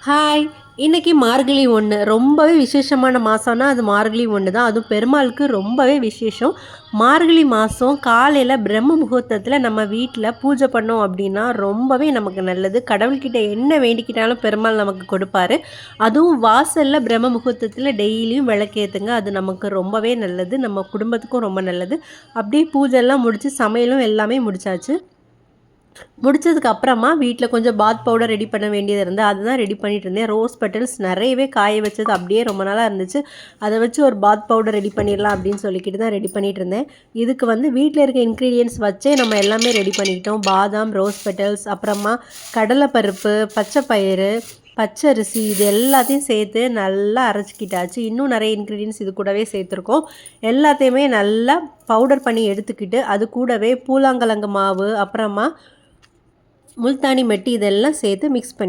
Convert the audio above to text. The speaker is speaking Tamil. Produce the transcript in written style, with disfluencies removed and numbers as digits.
ஹாய்! இன்னைக்கு மார்கழி 1 ரொம்பவே விசேஷமான மாசம்னா, அது மார்கழி 1 தான். அதுவும் பெருமாளுக்கு ரொம்பவே விசேஷம். மார்கழி மாசம் காலையில பிரம்ம முகூர்த்தத்தில நம்ம வீட்ல பூஜை பண்ணோம் அப்டின்னா, ரொம்பவே நமக்கு நல்லது. கடவுள்கிட்ட என்ன வேண்டிக்கிட்டாலும் பெருமாள் நமக்கு கொடுப்பாரு. அதுவும் வாசல்ல பிரம்ம முகூர்த்தத்தில டெய்லியும் விளக்கேத்துங்க. அது நமக்கு ரொம்பவே நல்லது. நம்ம குடும்பத்துக்கும் ரொம்ப நல்லது. அப்டியே பூஜைலாம் முடிச்சு, சமையலும் எல்லாமே முடிச்சாச்சு. முடிச்சதுக்கு அப்புறமா வீட்ல கொஞ்சம் பாத் பவுடர் ரெடி பண்ண வேண்டியது இருந்து, அதுதான் ரெடி பண்ணிட்டு இருந்தேன். ரோஸ் பெட்டல்ஸ் நெறையவே காய வச்சது அப்படியே ரொம்ப நாளா இருந்துச்சு. அத வச்சு ஒரு பாத் பவுடர் ரெடி பண்ணிடலாம் அப்படின்னு சொல்லிக்கிட்டு தான் ரெடி பண்ணிட்டு இருந்தேன். இதுக்கு வந்து வீட்ல இருக்க இன்கிரீடியன்ட்ஸ் வச்சே நம்ம எல்லாமே ரெடி பண்ணிக்கிட்டோம். பாதாம், ரோஸ் பெட்டல்ஸ், அப்புறமா கடலைப்பருப்பு, பச்சை பயிறு, பச்சரிசி இது எல்லாத்தையும் சேர்த்து நல்லா அரைச்சிக்கிட்டாச்சு. இன்னும் நிறைய இன்கிரீடியன்ட்ஸ் இது கூடவே சேர்த்துருக்கோம். எல்லாத்தையுமே நல்லா பவுடர் பண்ணி எடுத்துக்கிட்டு, அது கூடவே பூலாங்கழங்கு மாவு, அப்புறமா முல்தானி மெட்டி இதெல்லாம் சேர்த்து மிக்ஸ் பண்ணி